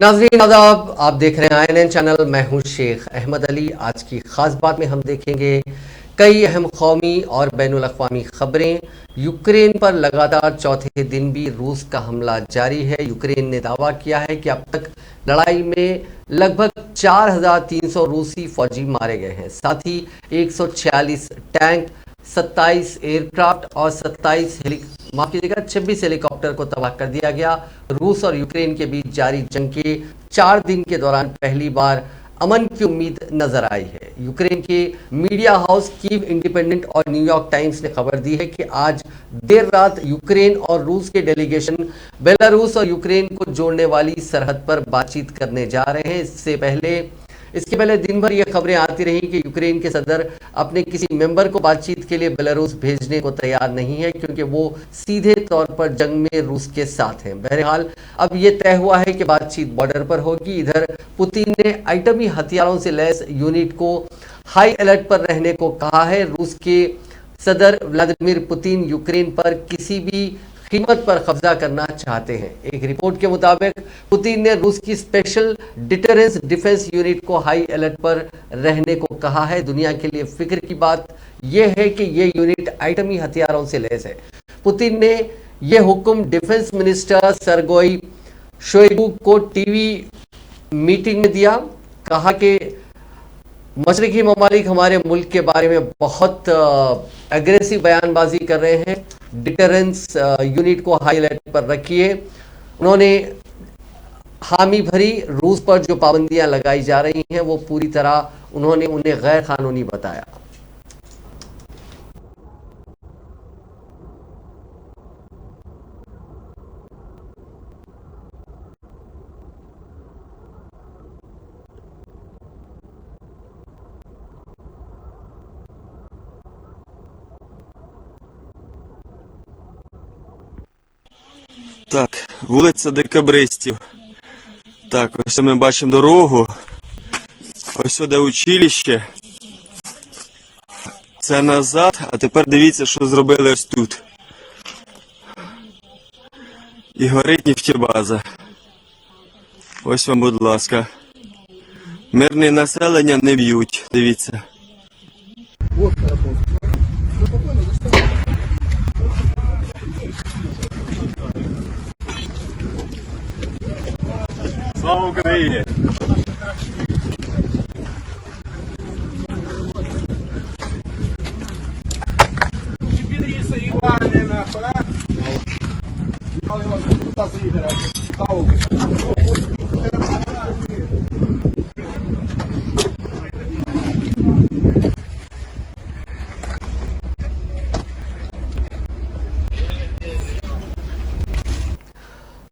नाज़रीन आदाब, आप देख रहे हैं INN चैनल। मैं हूं शेख अहमद अली। आज की खास बात में हम देखेंगे कई अहम कौमी और बैनुल अक़वामी खबरें। यूक्रेन पर लगातार चौथे दिन भी रूस का हमला जारी है। यूक्रेन ने दावा किया है कि अब तक लड़ाई में लगभग 4,300 रूसी फौजी मारे गए हैं। साथ ही 146 टैंक, 27 एयरक्राफ्ट और 26 हेलीकॉप्टर को तबाह कर दिया गया। रूस और यूक्रेन के बीच जारी जंग के 4 दिन के दौरान पहली बार अमन की उम्मीद नजर आई है। यूक्रेन के मीडिया हाउस कीव इंडिपेंडेंट और न्यूयॉर्क टाइम्स ने खबर दी है कि आज देर रात यूक्रेन और रूस के डेलीगेशन बेलारूस और यूक्रेन को जोड़ने वाली सरहद पर बातचीत करने जा रहे हैं। इसके पहले दिन भर ये खबरें आती रही कि यूक्रेन के सदर अपने किसी मेंबर को बातचीत के लिए बेलारूस भेजने को तैयार नहीं है, क्योंकि वो सीधे तौर पर जंग में रूस के साथ हैं। बहरहाल अब ये तय हुआ है कि बातचीत बॉर्डर पर होगी। इधर पुतिन ने आइटमी हथियारों से लैस यूनिट को हाई अलर्ट पर रहने को कहा है। रूस के सदर व्लादिमीर पुतिन यूक्रेन पर किसी भी कीमत पर कब्जा करना चाहते हैं। एक रिपोर्ट के मुताबिक पुतिन ने रूस की स्पेशल डिटरेंस डिफेंस यूनिट को हाई अलर्ट पर रहने को कहा है। दुनिया के लिए फिक्र की बात यह है कि यह यूनिट आइटमी हथियारों से लैस है। पुतिन ने यह हुक्म डिफेंस मिनिस्टर सर्गोई शोइगु को टीवी मीटिंग में दिया। कहा कि मशरकी ममालिक हमारे मुल्क के बारे में बहुत एग्रेसिव बयानबाजी कर रहे हैं। डिटरेंस यूनिट को हाई अलर्ट पर रखिए। उन्होंने हामी भरी रूस पर जो पाबंदियां लगाई जा रही हैं वो पूरी तरह उन्होंने उन्हें गैर कानूनी बताया। Так, вулиця Декабристів. Так, ось ми бачимо дорогу. Ось сюди училище. Це назад, а тепер дивіться, що зробили ось тут. І горить нефтебаза. Ось вам, будь ласка. Мирне населення не б'ють, дивіться. Слава Україні!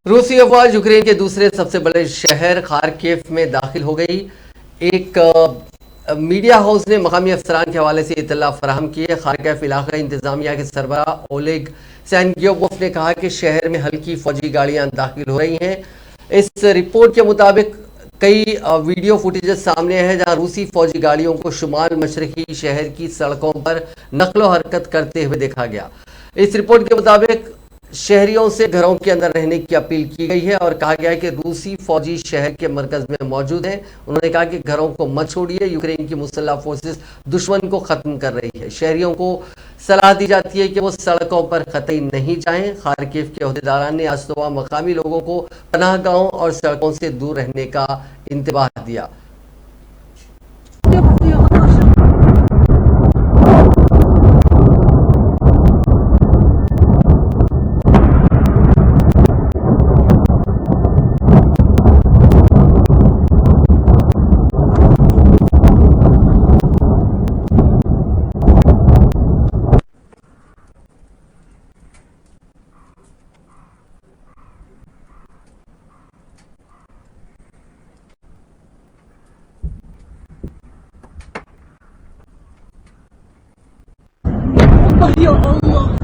रूसी अफवाज यूक्रेन के दूसरे सबसे बड़े शहर खार्किव में दाखिल हो गई। एक मीडिया हाउस ने मकामी अफसरान के हवाले से इतला फराहम की है। खार्किव इलाका इंतजामिया के सरबराह ओलेग सैनगियोवोफ ने कहा कि शहर में हल्की फौजी गाड़ियां दाखिल हो रही हैं। इस रिपोर्ट के मुताबिक कई वीडियो फुटेजेस सामने है जहां रूसी फौजी गाड़ियों को शुमाल मशरकी शहर की सड़कों पर नकलो हरकत करते हुए देखा गया। इस रिपोर्ट के मुताबिक शहरियों से घरों के अंदर रहने की अपील की गई है और कहा गया है कि रूसी फौजी शहर के मरकज में मौजूद हैं। उन्होंने कहा कि घरों को मत छोड़िए, यूक्रेन की मुसल्लह फोर्सेस दुश्मन को खत्म कर रही है। शहरियों को सलाह दी जाती है कि वो सड़कों पर कतई नहीं जाएं। खार्किव के अहदेदारान ने आज सुबह मकामी लोगों को पनाहगाहों और सड़कों से दूर रहने का इंतबाह दिया। Ya Allah.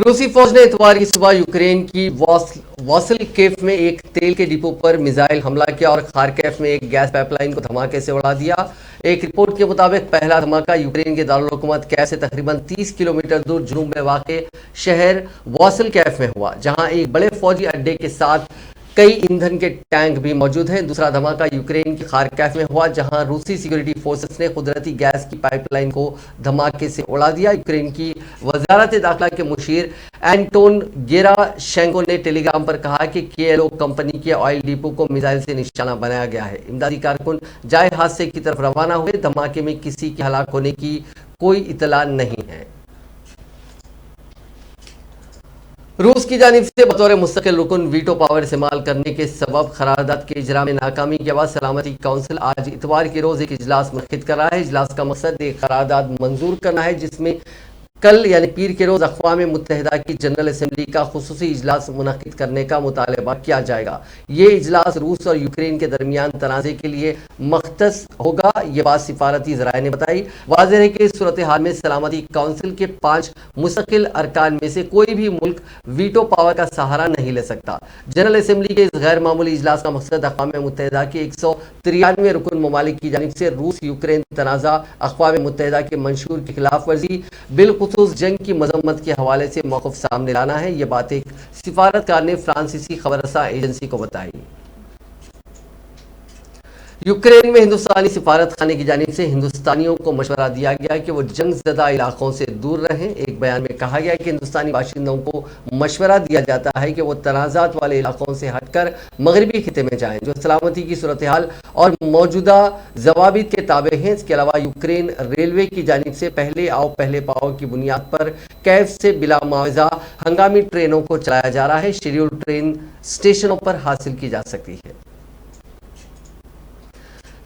रूसी फौज ने इतवार की सुबह यूक्रेन की वॉसिलकेव में एक तेल के डिपो पर मिसाइल हमला किया और खारकेव में एक गैस पाइपलाइन को धमाके से उड़ा दिया। एक रिपोर्ट के मुताबिक पहला धमाका यूक्रेन के दारुल हुकूमत कैफ से तकरीबन 30 किलोमीटर दूर जुनूब में वाक़ शहर वॉसिलकेव में हुआ, जहां एक बड़े फौजी अड्डे के साथ कई ईंधन के टैंक भी मौजूद हैं। दूसरा धमाका यूक्रेन के खारकेव में हुआ, जहां रूसी सिक्योरिटी फोर्सेस ने कुदरती गैस की पाइपलाइन को धमाके से उड़ा दिया। यूक्रेन की वजारत दाखिला के मुशीर एंटोन गेराशेंको ने टेलीग्राम पर कहा कि केएलओ कंपनी के ऑयल डिपो को मिसाइल से निशाना बनाया गया है। इमदादी कारकुन जाए हादसे की तरफ रवाना हुए। धमाके में किसी के हलाक होने की कोई इतला नहीं है। रूस की जानिब से बतौर मुस्तकिल रुकन वीटो पावर इस्तेमाल करने के सबब करारदाद के इजरा में नाकामी के बाद सलामती काउंसिल आज इतवार के रोज एक इजलास मुनक्किद कर रहा है। इजलास का मकसद एक करारदाद मंजूर करना है, जिसमें कल यानी पीर के रोज अक़वाम मुत्तहिदा की जनरल असम्बली का खुसूसी इजलास मुनक्किद करने का मुतालबा किया जाएगा। ये इजलास रूस और यूक्रेन के दरमियान तनाज़े के लिए मख्तस होगा, ये बात सिफारती ज़राए ने बताई। वाज़ेह है कि इस सूरत हाल में सलामती काउंसिल के 5 मुस्तकिल अरकान में से कोई भी मुल्क वीटो पावर का सहारा नहीं ले सकता। जनरल असम्बली के इस गैर मामूली इजलास का मकसद अक़वाम मुत्तहिदा के 193 रुकन ममालिक की जानिब से रूस यूक्रेन तनाज़ा, अक़वाम मुत्तहिदा के मंशूर की खिलाफ वर्जी, बिलखुसूस जंग की मजम्मत के हवाले से मौक़िफ़ सामने लाना है। ये बात एक सिफारतकार ने फ्रांसीसी खबररसा एजेंसी को बताई। यूक्रेन में हिंदुस्तानी सिफारत खाने की जानिब से हिंदुस्तानियों को मशवरा दिया गया कि वो जंग ज़दा इलाकों से दूर रहें। एक बयान में कहा गया कि हिंदुस्तानी बाशिंदों को मशवरा दिया जाता है कि वो तनाज़ात वाले इलाकों से हटकर मगरबी खिते में जाएं, जो सलामती की सूरत हाल और मौजूदा जवाबित के ताबे हैं। इसके अलावा यूक्रेन रेलवे की जानिब से पहले आओ पहले पाओ की बुनियाद पर कैफ से बिला मुआवजा हंगामी ट्रेनों को चलाया जा रहा है। शेड्यूल ट्रेन स्टेशनों पर हासिल की जा सकती है।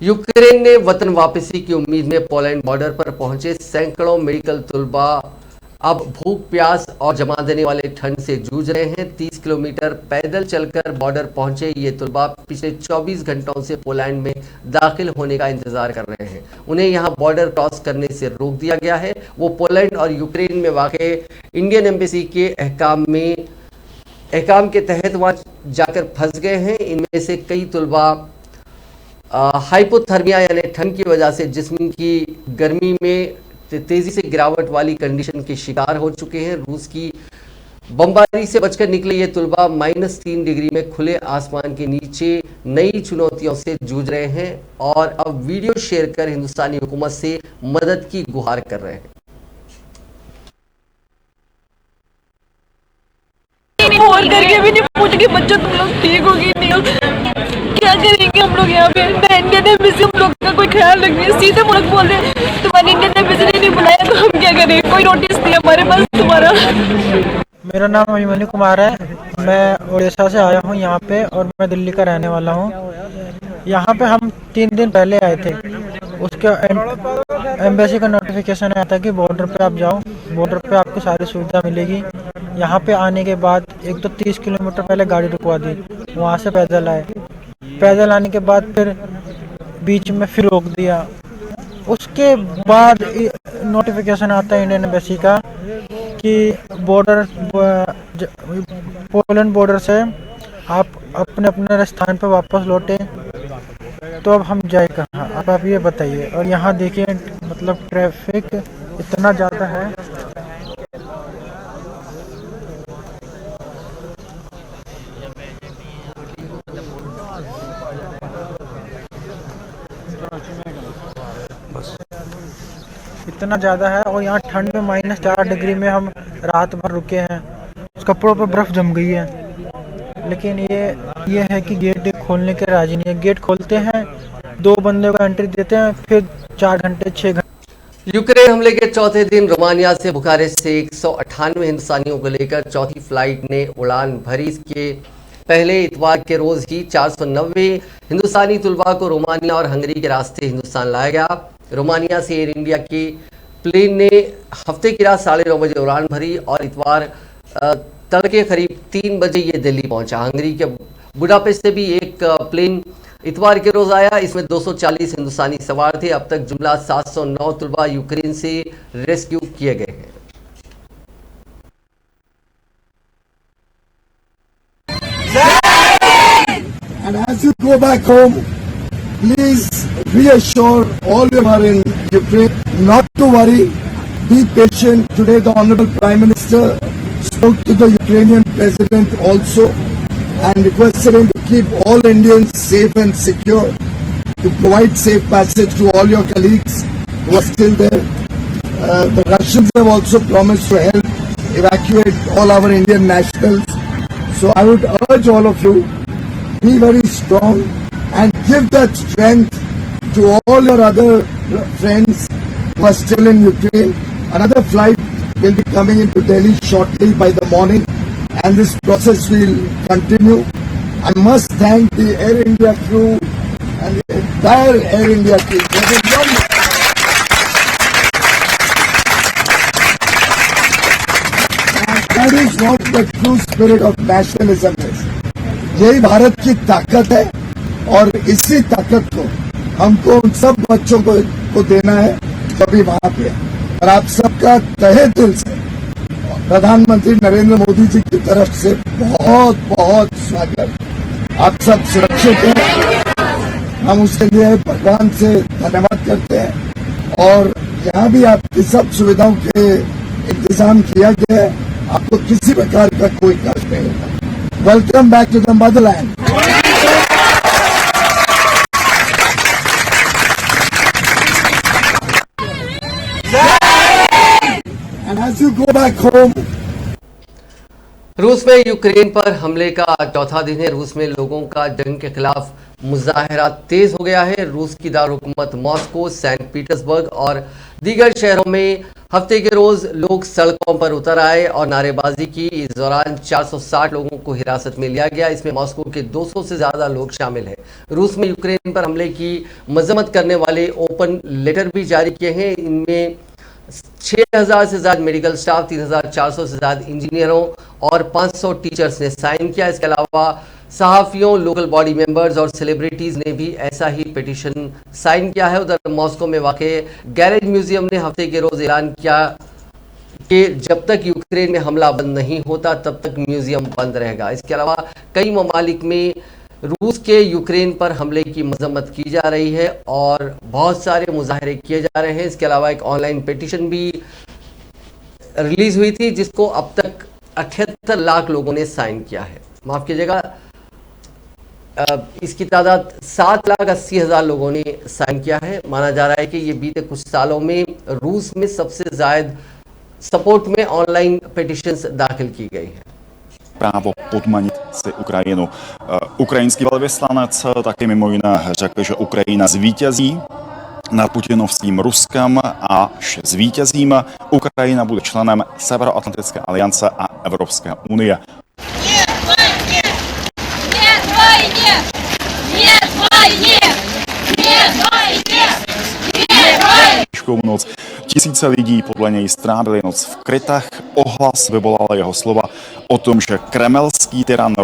यूक्रेन ने वतन वापसी की उम्मीद में पोलैंड बॉर्डर पर पहुंचे सैकड़ों मेडिकल तलबा अब भूख प्यास और जमा देने वाले ठंड से जूझ रहे हैं। 30 किलोमीटर पैदल चलकर बॉर्डर पहुंचे ये तलबा पिछले 24 घंटों से पोलैंड में दाखिल होने का इंतजार कर रहे हैं। उन्हें यहां बॉर्डर क्रॉस करने से रोक दिया गया है। वो पोलैंड और यूक्रेन में वाक़े इंडियन एम्बेसी के अहकाम के तहत वहां जाकर फंस गए हैं। इनमें से कई तलबा हाइपोथर्मिया यानी ठंड की वजह से जिस्म की गर्मी में तेजी से गिरावट वाली कंडीशन के शिकार हो चुके हैं। रूस की बमबारी से बचकर निकले ये तलबा -3 डिग्री में खुले आसमान के नीचे नई चुनौतियों से जूझ रहे हैं और अब वीडियो शेयर कर हिंदुस्तानी हुकूमत से मदद की गुहार कर रहे हैं। फोन करके भी नहीं पूछ के बच्चों तुम लोग ठीक होगी नहीं हो, क्या करेंगे हम लोग यहाँ पे। इंडियन एम्बेसी हम लोग का कोई ख्याल रखनी है, सीधे मुल्क बोल रहे तुम्हारी इंडियन एम्बेसी ने नहीं बुलाया तो हम क्या करें, कोई नोटिस नहीं हमारे पास तुम्हारा। मेरा नाम अभिमन्यु कुमार है, मैं उड़ीसा से आया हूँ यहाँ पे और मैं दिल्ली का रहने वाला हूँ। यहाँ पे हम 3 दिन पहले आए थे, उसके एम्बेसी का नोटिफिकेशन आया था कि बॉर्डर पे आप जाओ, बॉर्डर पे आपको सारी सुविधा मिलेगी। यहाँ पे आने के बाद एक तो 30 किलोमीटर पहले गाड़ी रुकवा दी, वहाँ से पैदल आए, पैदल आने के बाद फिर बीच में फिर रोक दिया। उसके बाद नोटिफिकेशन आता है इंडियन एम्बेसी का कि बॉर्डर पोलैंड बॉर्डर से आप अपने अपने स्थान पर वापस लौटे। तो अब हम जाए कहाँ, अब आप ये बताइए। और यहाँ देखिए मतलब ट्रैफिक इतना ज़्यादा है। इतना ज़्यादा है और यहाँ ठंड में -4 डिग्री में हम रात भर रुके हैं, कपड़ों पर बर्फ़ जम गई है। लेकिन ये है कि गेट खोलने के राजी नहीं है। गेट खोलते हैं, 2 बंदे को एंट्री देते हैं, फिर 4 घंटे 6 घंटे। यूक्रेन हमले के चौथे दिन रोमानिया से बुखारेस्ट से 198 हिंदुस्तानियों को लेकर चौथी फ्लाइट ने उड़ान भरी। इसके पहले इतवार के रोज ही 490 हिंदुस्तानी तलबा को रोमानिया और हंगरी के रास्ते हिंदुस्तान लाया गया। रोमानिया से एयर इंडिया के प्लेन ने हफ्ते की रात 9:30 बजे उड़ान भरी और इतवार तड़के करीब 3 बजे ये दिल्ली पहुंचा। हंगरी के बुडापेस्ट से भी एक प्लेन इतवार के रोज आया, इसमें 240 हिंदुस्तानी सवार थे। अब तक जुमला 709 तलबा यूक्रेन से रेस्क्यू किए गए हैं। go back home, please reassure all who are in Ukraine not to worry, be patient. Today the Honorable Prime Minister spoke to the Ukrainian President also and requested him to keep all Indians safe and secure, to provide safe passage to all your colleagues who are still there. The Russians have also promised to help evacuate all our Indian nationals. So I would urge all of you, be very strong and give that strength to all your other friends who are still in Ukraine. Another flight will be coming into Delhi shortly by the morning, and this process will continue. I must thank the Air India crew and the entire Air India team. That is what the true spirit of nationalism is. यही भारत की ताकत है और इसी ताकत को हमको उन सब बच्चों को देना है जो भी वहां पे है। और आप सबका तहे दिल से प्रधानमंत्री नरेंद्र मोदी जी की तरफ से बहुत बहुत स्वागत। आप सब सुरक्षित हैं, हम उसके लिए भगवान से धन्यवाद करते हैं और यहाँ भी आपकी सब सुविधाओं के इंतजाम किया गया है, आपको किसी प्रकार का कोई कष्ट नहीं होगा। Welcome back to the motherland. And as you go back home, रूस में यूक्रेन पर हमले का चौथा दिन है। रूस में लोगों का जंग के खिलाफ मुजाहरा तेज हो गया है। रूस की दारकूमत मॉस्को, सेंट पीटर्सबर्ग और दीगर शहरों में हफ्ते के रोज लोग सड़कों पर उतर आए और नारेबाजी की। इस दौरान 460 लोगों को हिरासत में लिया गया। इसमें मॉस्को के 200 से ज्यादा लोग शामिल हैं। रूस में यूक्रेन पर हमले की मजम्मत करने वाले ओपन लेटर भी जारी किए हैं। इनमें 6000 से ज्यादा मेडिकल स्टाफ, 3400 से ज्यादा इंजीनियरों और 500 टीचर्स ने साइन किया। इसके अलावा सहाफियों, लोकल बॉडी मेंबर्स और सेलिब्रिटीज ने भी ऐसा ही पिटीशन साइन किया है। उधर मॉस्को में वाक़े गैरेज म्यूजियम ने हफ्ते के रोज ऐलान किया कि जब तक यूक्रेन में हमला बंद नहीं होता तब तक म्यूजियम बंद रहेगा। इसके अलावा कई ममालिक में रूस के यूक्रेन पर हमले की मजम्मत की जा रही है और बहुत सारे मुजाहरे किए जा रहे हैं। इसके अलावा एक ऑनलाइन पिटीशन भी रिलीज हुई थी जिसको अब तक 78 लाख लोगों ने साइन किया है। माफ कीजिएगा, इसकी तादाद 7,80,000 लोगों ने साइन किया है। माना जा रहा है कि ये बीते कुछ सालों में रूस में सबसे ज्यादा सपोर्ट में ऑनलाइन पिटीशंस दाखिल की गई हैं। právo podmanit si Ukrajinu. Ukrajinský velvyslanec taky mimo jiné řekl, že Ukrajina zvítězí nad putinovským Ruskem a až zvítězím, Ukrajina bude členem Severoatlantické aliance a Evropské unie. Noc. Tisíce lidí podle něj strávili noc v krytech. Ohlas vyvolala jeho slova o tom, že kremelský tyran.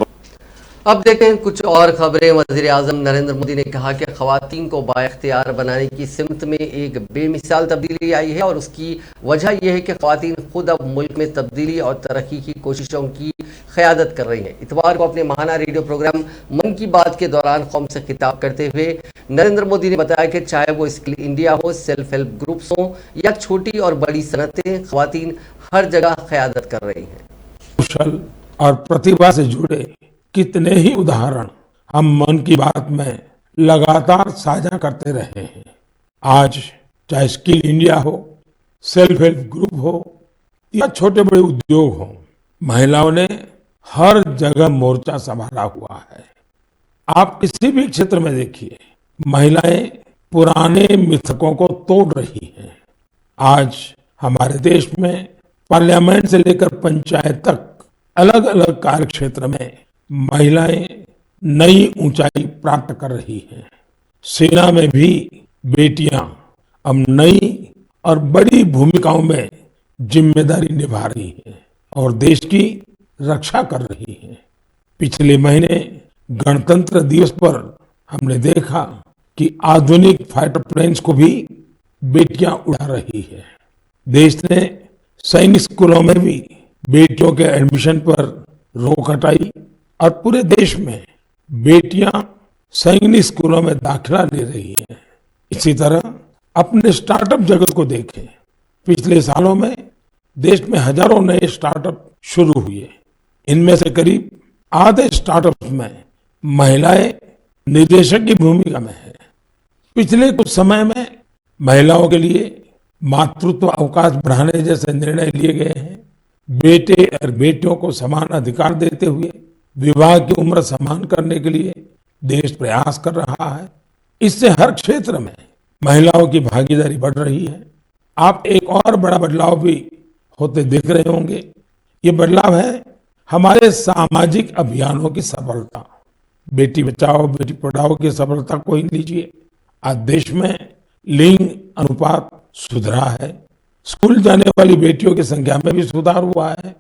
अब देखते हैं कुछ और खबरें। वज़ीर आज़म नरेंद्र मोदी ने कहा कि ख़वातीन को बाइख्तियार बनाने की सिमत में एक बेमिसाल तब्दीली आई है और उसकी वजह यह है कि ख़वातीन खुद अब मुल्क में तब्दीली और तरक्की की कोशिशों की क़यादत कर रही हैं। इतवार को अपने माहाना रेडियो प्रोग्राम मन की बात के दौरान कौम से खिताब करते हुए नरेंद्र मोदी ने बताया कि चाहे वो स्किल इंडिया हो, सेल्फ हेल्प ग्रुप्स हों या छोटी और बड़ी सनतें, ख़वातीन हर जगह क़यादत कर रही हैं। कौशल और प्रतिभा से जुड़े कितने ही उदाहरण हम मन की बात में लगातार साझा करते रहे हैं। आज चाहे स्किल इंडिया हो, सेल्फ हेल्प ग्रुप हो या छोटे बड़े उद्योग हो, महिलाओं ने हर जगह मोर्चा संभाला हुआ है। आप किसी भी क्षेत्र में देखिए, महिलाएं पुराने मिथकों को तोड़ रही हैं। आज हमारे देश में पार्लियामेंट से लेकर पंचायत तक अलग अलग कार्य क्षेत्र में महिलाएं नई ऊंचाई प्राप्त कर रही हैं। सेना में भी बेटियां अब नई और बड़ी भूमिकाओं में जिम्मेदारी निभा रही हैं और देश की रक्षा कर रही हैं। पिछले महीने गणतंत्र दिवस पर हमने देखा कि आधुनिक फाइटर प्लेन्स को भी बेटियां उड़ा रही है। देश ने सैनिक स्कूलों में भी बेटियों के एडमिशन पर रोक हटाई और पूरे देश में बेटियां सैनिक स्कूलों में दाखिला ले रही हैं। इसी तरह अपने स्टार्टअप जगत को देखें। पिछले सालों में देश में हजारों नए स्टार्टअप शुरू हुए। इनमें से करीब आधे स्टार्टअप्स में महिलाएं निदेशक की भूमिका में है। पिछले कुछ समय में महिलाओं के लिए मातृत्व अवकाश बढ़ाने जैसे निर्णय लिए गए हैं। बेटे और बेटियों को समान अधिकार देते हुए विवाह की उम्र समान करने के लिए देश प्रयास कर रहा है। इससे हर क्षेत्र में महिलाओं की भागीदारी बढ़ रही है। आप एक और बड़ा बदलाव भी होते देख रहे होंगे। ये बदलाव है हमारे सामाजिक अभियानों की सफलता। बेटी बचाओ बेटी पढ़ाओ की सफलता को ही लीजिए। आज देश में लिंग अनुपात सुधरा है। स्कूल जाने वाली बेटियों की संख्या में भी सुधार हुआ है।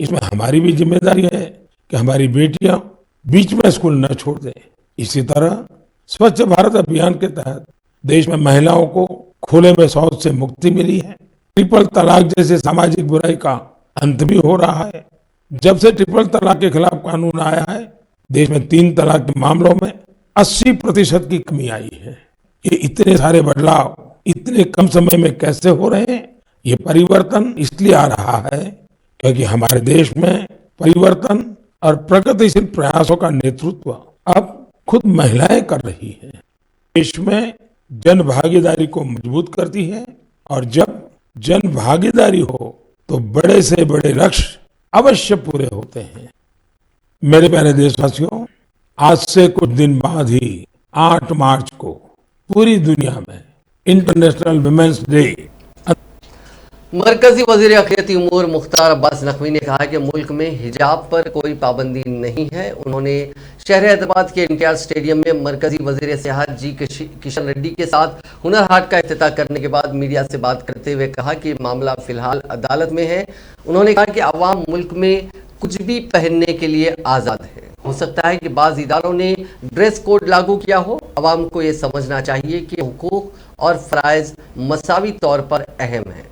इसमें हमारी भी जिम्मेदारी है कि हमारी बेटियां बीच में स्कूल न छोड़ दें। इसी तरह स्वच्छ भारत अभियान के तहत देश में महिलाओं को खुले में शौच से मुक्ति मिली है। ट्रिपल तलाक जैसे सामाजिक बुराई का अंत भी हो रहा है। जब से ट्रिपल तलाक के खिलाफ कानून आया है, देश में 3 तलाक के मामलों में 80% की कमी आई है। ये इतने सारे बदलाव इतने कम समय में कैसे हो रहे हैं? ये परिवर्तन इसलिए आ रहा है क्योंकि हमारे देश में परिवर्तन और प्रगतिशील प्रयासों का नेतृत्व अब खुद महिलाएं कर रही हैं। देश में जन भागीदारी को मजबूत करती है और जब जन भागीदारी हो तो बड़े से बड़े लक्ष्य अवश्य पूरे होते हैं। मेरे प्यारे देशवासियों, आज से कुछ दिन बाद ही 8 मार्च को पूरी दुनिया में इंटरनेशनल वुमेन्स डे। मरकजी वजीर अखिलती उमूर मुख्तार अब्बास नकवी ने कहा कि मुल्क में हिजाब पर कोई पाबंदी नहीं है। उन्होंने शहर हैदराबाद के एनटीआर स्टेडियम में मरकजी वजीर सियाहत जी किशन रेड्डी के साथ हुनर हाट का इफ्तिताह करने के बाद मीडिया से बात करते हुए कहा कि मामला फिलहाल अदालत में है। उन्होंने कहा कि अवाम मुल्क में कुछ भी पहनने के लिए आज़ाद है। हो सकता है कि बाज़ इदारों ने ड्रेस कोड लागू किया हो। अवाम को ये समझना चाहिए कि हुकूक और फ़राइज़ मसावी तौर पर अहम है।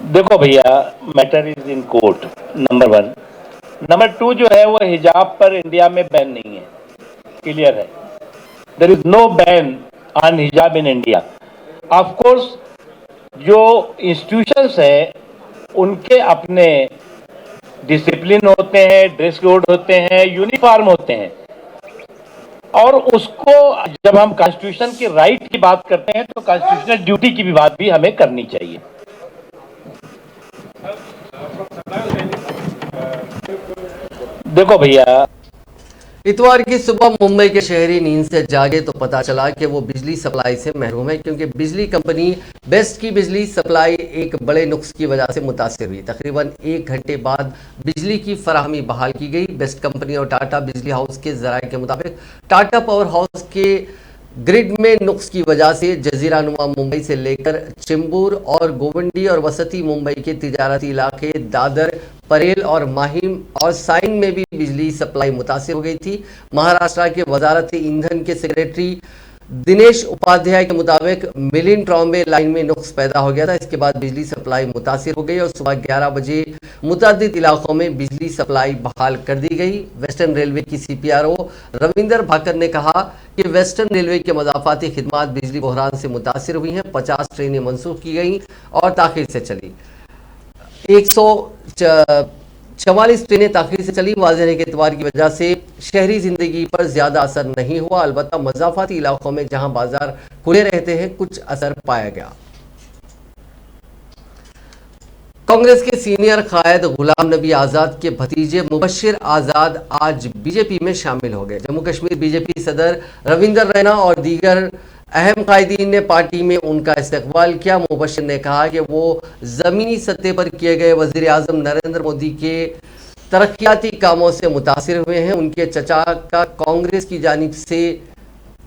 देखो भैया, matter is in court, number 1। Number 2 जो है वो हिजाब पर इंडिया में बैन नहीं है, क्लियर है। There is no ban on hijab in India. Of course जो इंस्टीट्यूशंस है उनके अपने डिसिप्लिन होते हैं, ड्रेस कोड होते हैं, यूनिफॉर्म होते हैं, और उसको जब हम कॉन्स्टिट्यूशन के राइट की बात करते हैं तो कॉन्स्टिट्यूशनल ड्यूटी की भी बात भी हमें करनी चाहिए। देखो भैया, इतवार की सुबह मुंबई के शहरी नींद से जागे तो पता चला कि वो बिजली सप्लाई से महरूम है, क्योंकि बिजली कंपनी बेस्ट की बिजली सप्लाई एक बड़े नुक्स की वजह से मुतासिर हुई। तकरीबन 1 घंटे बाद बिजली की फराहमी बहाल की गई। बेस्ट कंपनी और टाटा बिजली हाउस के जराये के मुताबिक टाटा पावर हाउस के ग्रिड में नुक्स की वजह से जजीरा नुमा मुंबई से लेकर चिंबूर और गोवंडी और वसती मुंबई के तिजारती इलाके दादर, परेल और माहिम और साइन में भी बिजली सप्लाई मुतासिर हो गई थी। महाराष्ट्र के वजारत ईंधन के सेक्रेटरी दिनेश उपाध्याय के मुताबिक मिलिन ट्रॉम्बे लाइन में नुक्स पैदा हो गया था। इसके बाद बिजली सप्लाई मुतासिर हो गई और सुबह 11 बजे मुतअद्दिद इलाकों में बिजली सप्लाई बहाल कर दी गई। वेस्टर्न रेलवे की CPRO रविंदर भाकर ने कहा कि वेस्टर्न रेलवे के मज़ाफ़ाती खिदमात बिजली बहरान से मुतासिर हुई हैं। 50 ट्रेनें मनसूख की गई और ताख़ीर से चली। 144 ट्रेनें ताख़ीर से चली। वाज़ेह है कि इतवार की वजह से शहरी ज़िंदगी पर ज़्यादा असर नहीं हुआ, अलबत्ता मज़ाफ़ाती इलाकों में जहां बाजार खुले रहते हैं कुछ असर पाया गया। कांग्रेस के सीनियर कायद गुलाम नबी आज़ाद के भतीजे मुबशिर आज़ाद आज बीजेपी में शामिल हो गए। जम्मू कश्मीर बीजेपी सदर रविंदर रैना और दीगर अहम कायदीन ने पार्टी में उनका इस्तकबाल किया। मुबशिर ने कहा कि वो ज़मीनी सतह पर किए गए वज़ीर आज़म नरेंद्र मोदी के तरक्याती कामों से मुतासिर हुए हैं। उनके चचा का कांग्रेस की जानिब से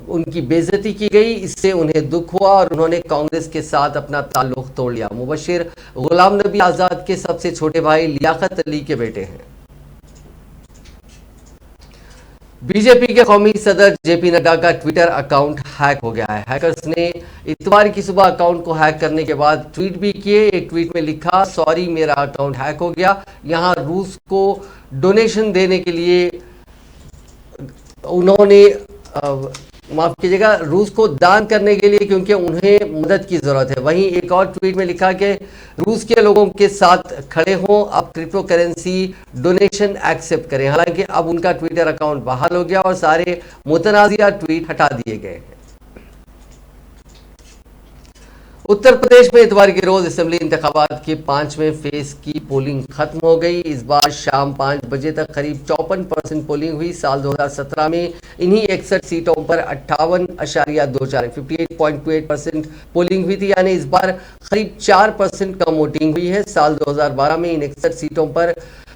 उनकी बेइज्जती की गई, इससे उन्हें दुख हुआ और उन्होंने कांग्रेस के साथ अपना ताल्लुक तोड़ लिया। मुबशिर गुलाम नबी आज़ाद के सबसे छोटे भाई लियाकत अली के बेटे हैं। बीजेपी के कौमी सदर जेपी नड्डा का ट्विटर अकाउंट हैक हो गया है। हैकर्स ने इतवार की सुबह अकाउंट को हैक करने के बाद ट्वीट भी किए। एक ट्वीट में लिखा, सॉरी मेरा अकाउंट हैक हो गया। यहां रूस को डोनेशन देने के लिए उन्होंने माफ कीजिएगा, रूस को दान करने के लिए, क्योंकि उन्हें मदद की जरूरत है। वहीं एक और ट्वीट में लिखा कि रूस के लोगों के साथ खड़े हों, अब क्रिप्टो करेंसी डोनेशन एक्सेप्ट करें। हालांकि अब उनका ट्विटर अकाउंट बहाल हो गया और सारे मुतनाज़िया ट्वीट हटा दिए गए हैं। उत्तर प्रदेश में इतवार के रोज असेंबली इंतखाबात के 5वें फेज की पोलिंग खत्म हो गई। इस बार शाम 5 बजे तक करीब 54% पोलिंग हुई। साल 2017 में इन्हीं 61 सीटों पर 58.24 पोलिंग हुई थी, यानी इस बार करीब 4% कम वोटिंग हुई है। साल 2012 में इन 61 सीटों पर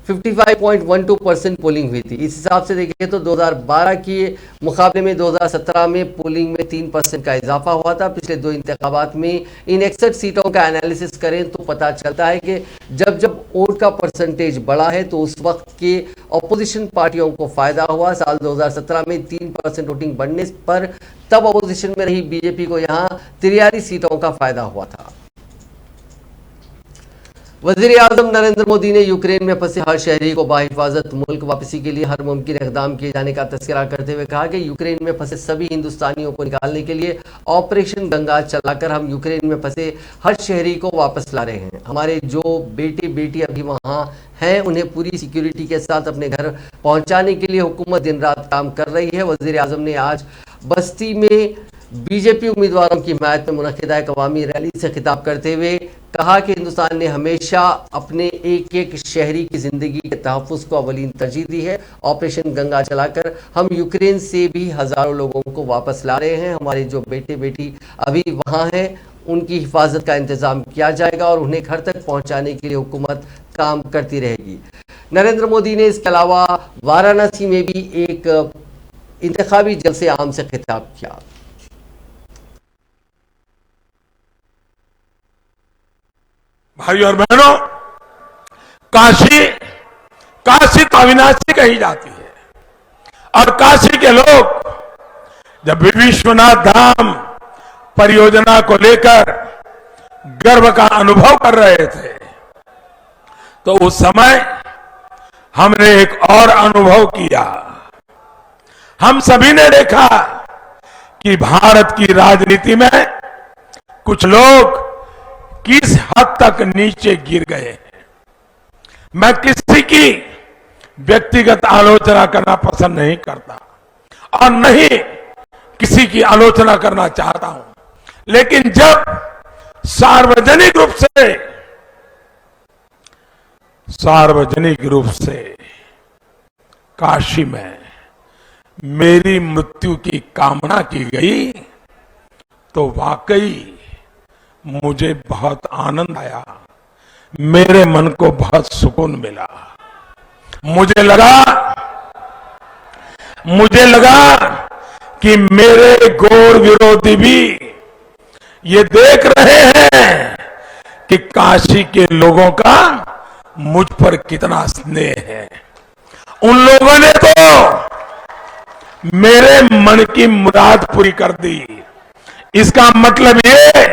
55.12% पोलिंग हुई थी। इस हिसाब से देखिए तो 2012 के मुकाबले में 2017 में पोलिंग में 3% का इजाफा हुआ था। पिछले दो इंतखाबात में इन 61 सीटों का एनालिसिस करें तो पता चलता है कि जब वोट का परसेंटेज बढ़ा है तो उस वक्त के अपोजिशन पार्टियों को फायदा हुआ। साल 2017 में 3% वोटिंग बढ़ने पर तब अपोजिशन में रही बीजेपी को यहां 43 सीटों का फायदा हुआ था। वज़ीर आज़म नरेंद्र मोदी ने यूक्रेन में फंसे हर शहरी को बाहिफाजत मुल्क वापसी के लिए हर मुमकिन इक़दाम किए जाने का तज़किरा करते हुए कहा कि यूक्रेन में फंसे सभी हिंदुस्तानियों को निकालने के लिए ऑपरेशन गंगा चलाकर हम यूक्रेन में फंसे हर शहरी को वापस ला रहे हैं। हमारे जो बेटे बेटी अभी वहाँ हैं उन्हें पूरी सिक्योरिटी के साथ अपने घर पहुँचाने के लिए हुकूमत दिन रात काम कर रही है। वज़ीर आज़म ने आज बस्ती में बीजेपी उम्मीदवारों की हिमायत में मुनक़िदा एक अवामी रैली से खिताब करते हुए कहा कि हिंदुस्तान ने हमेशा अपने एक एक शहरी की जिंदगी के तहफ़्फ़ुज़ को अवलीन तरजीह दी है। ऑपरेशन गंगा चलाकर हम यूक्रेन से भी हज़ारों लोगों को वापस ला रहे हैं। हमारे जो बेटे बेटी अभी वहाँ हैं उनकी हिफाजत का इंतज़ाम किया जाएगा और उन्हें घर तक पहुँचाने के लिए हुकूमत काम करती रहेगी। नरेंद्र मोदी ने इसके अलावा वाराणसी में भी एक इंतखाबी जलसे आम से खिताब किया। भाई और बहनों, काशी काशी तो अविनाशी कही जाती है और काशी के लोग जब विश्वनाथ धाम परियोजना को लेकर गर्व का अनुभव कर रहे थे तो उस समय हमने एक और अनुभव किया। हम सभी ने देखा कि भारत की राजनीति में कुछ लोग किस हद तक नीचे गिर गए हैं। मैं किसी की व्यक्तिगत आलोचना करना पसंद नहीं करता और नहीं किसी की आलोचना करना चाहता हूं, लेकिन जब सार्वजनिक रूप से काशी में मेरी मृत्यु की कामना की गई तो वाकई मुझे बहुत आनंद आया, मेरे मन को बहुत सुकून मिला। मुझे लगा कि मेरे घोर विरोधी भी ये देख रहे हैं कि काशी के लोगों का मुझ पर कितना स्नेह है। उन लोगों ने तो मेरे मन की मुराद पूरी कर दी। इसका मतलब ये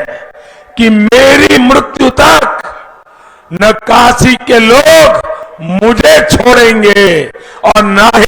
कि मेरी मृत्यु तक न काशी के लोग मुझे छोड़ेंगे और न ही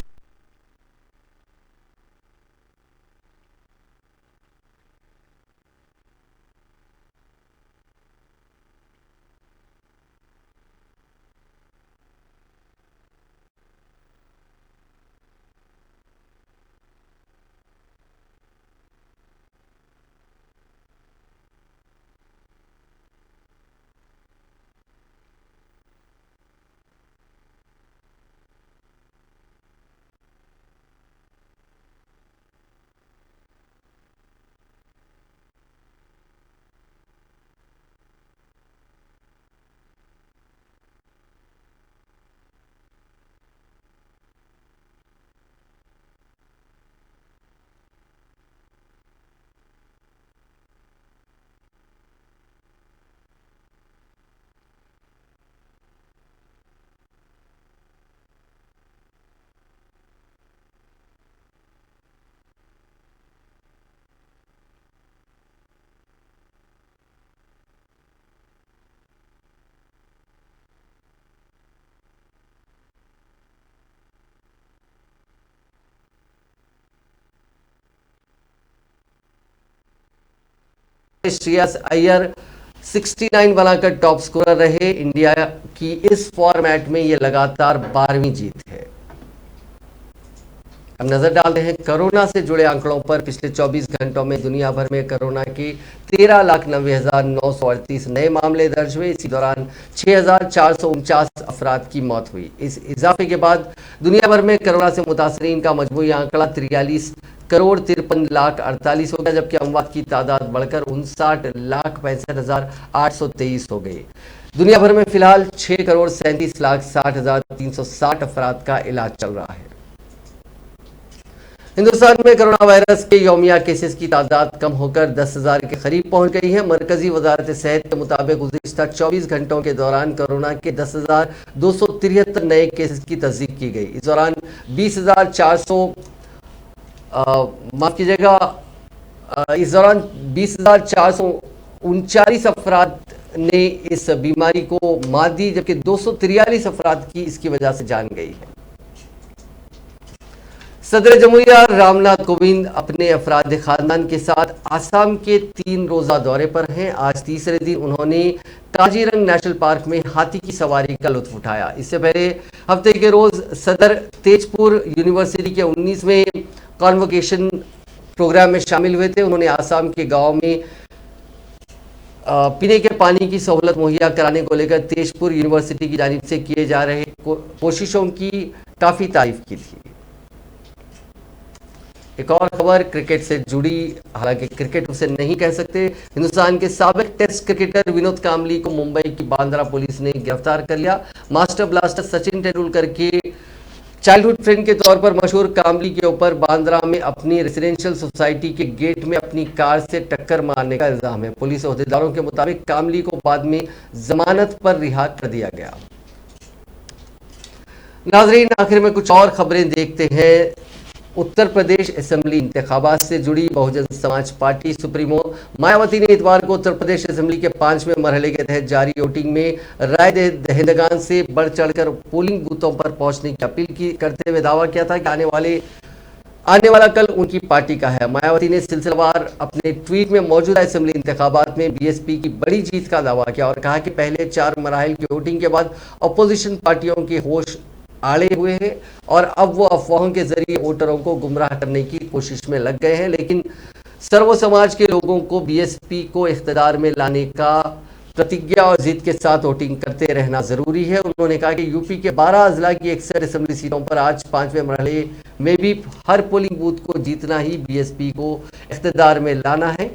में श्रेयस अय्यर 69 बनाकर टॉप स्कोरर रहे। इंडिया की इस फॉर्मेट में ये लगातार 12वीं जीत है। अब नजर डालते हैं कोरोना से जुड़े आंकड़ों पर। पिछले 24 घंटों में दुनिया भर में कोरोना के 13,90,938 नए मामले दर्ज हुए। इसी दौरान 6,449 अफराद की मौत हुई। इस इजाफे के बाद दुनिया भर में कोरोना से मुतासरीन का मजमूई आंकड़ा 43,53,48 हो गया, जबकि अमवात की तादाद बढ़कर 59,65,823 हो गई। दुनिया भर में फिलहाल 6,37,60,360 अफराद का इलाज चल रहा है। हिंदुस्तान में कोरोना वायरस के यौमिया केसेस की तादाद कम होकर 10,000 के करीब पहुंच गई है। मरकजी वजारत सेहत के मुताबिक गुज़िश्ता 24 घंटों के दौरान कोरोना के 10,273 नए केसेस की तस्दीक की गई। इस दौरान 20,439 अफराद ने इस बीमारी को मात दी, जबकि 243 अफराद की इसकी वजह से जान गई है। सदर जमहूरिया रामनाथ कोविंद अपने अफराद खानदान के साथ आसाम के 3 रोजा दौरे पर हैं। आज तीसरे दिन उन्होंने काजीरंग नेशनल पार्क में हाथी की सवारी का लुत्फ उठाया। इससे पहले हफ्ते के रोज सदर तेजपुर यूनिवर्सिटी के 19वें कॉन्वोकेशन प्रोग्राम में शामिल हुए थे। उन्होंने आसाम के गाँव में पीने के पानी की सहूलत मुहैया कराने को लेकर तेजपुर यूनिवर्सिटी की जानिब से किए जा रहे कोशिशों की काफ़ी तारीफ की थी। एक और खबर क्रिकेट से जुड़ी, हालांकि क्रिकेट उसे नहीं कह सकते। हिंदुस्तान के साबिक टेस्ट क्रिकेटर विनोद कांबली को मुंबई की बांद्रा पुलिस ने गिरफ्तार कर लिया। मास्टर ब्लास्टर सचिन तेंदुलकर के चाइल्डहुड फ्रेंड के तौर पर मशहूर कांबली के ऊपर बांद्रा में अपनी रेजिडेंशियल सोसाइटी के गेट में अपनी कार से टक्कर मारने का इल्जाम है। पुलिस अहदेदारों के मुताबिक कांबली को बाद में जमानत पर रिहा कर दिया गया। नाजरीन, आखिर में कुछ और खबरें देखते हैं। उत्तर प्रदेश असेंबली इंतखाबात से जुड़ी बहुजन समाज पार्टी सुप्रीमो मायावती ने इतवार को उत्तर प्रदेश असेंबली के 5वें मरहले के तहत जारी वोटिंग में राय दहिंदगान से बढ़ चढ़कर पोलिंग बूथों पर पहुंचने की अपील करते हुए दावा किया था कि आने वाला कल उनकी पार्टी का है। मायावती ने सिलसिलेवार अपने ट्वीट में मौजूदा असेंबली इंतखाबात में बीएसपी की बड़ी जीत का दावा किया और कहा कि पहले 4 मराहिल की वोटिंग के बाद अपोजिशन पार्टियों के होश आड़े हुए हैं और अब वो अफवाहों के जरिए वोटरों को गुमराह करने की कोशिश में लग गए हैं। लेकिन सर्व समाज के लोगों को बीएसपी को इख्तियार में लाने का प्रतिज्ञा और जिद के साथ वोटिंग करते रहना जरूरी है। उन्होंने कहा कि यूपी के 12 अजला की 61 असेंबली सीटों पर आज 5वें मरहले में भी हर पोलिंग बूथ को जीतना ही बीएसपी को इख्तियार में लाना है।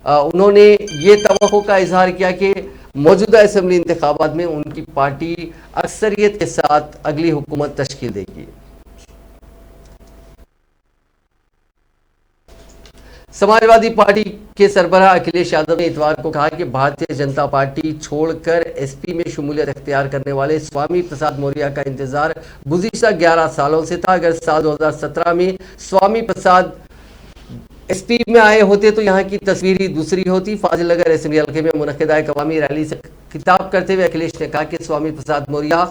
उन्होंने ये तवक्को का इजहार किया कि मौजूदा असेंबली इंतखाबात में उनकी पार्टी अक्सरियत के साथ अगली हुकूमत तश्कील देगी। समाजवादी पार्टी के सरबराह अखिलेश यादव ने इतवार को कहा कि भारतीय जनता पार्टी छोड़कर एसपी में शमूलियत इख्तियार करने वाले स्वामी प्रसाद मौर्य का इंतजार गुज़िश्ता 11 सालों से था। अगर साल 2017 में स्वामी प्रसाद एसपी में आए होते तो यहाँ की तस्वीर ही दूसरी होती। फाजिलनगर असेंबली हल्के में मुनक्किदा एक अवामी रैली से खिताब करते हुए अखिलेश ने कहा कि स्वामी प्रसाद मौर्य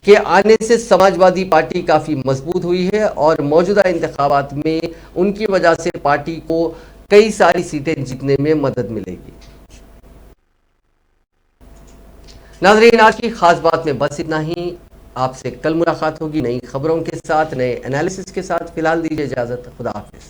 के आने से समाजवादी पार्टी काफी मजबूत हुई है और मौजूदा इंतखाबात में उनकी वजह से पार्टी को कई सारी सीटें जीतने में मदद मिलेगी। नाज़रीन, आज की खास बात में बस इतना ही। आपसे कल मुलाकात होगी नई खबरों के साथ, नए एनालिसिस के साथ। फिलहाल दीजिए इजाजत। खुदा हाफिज।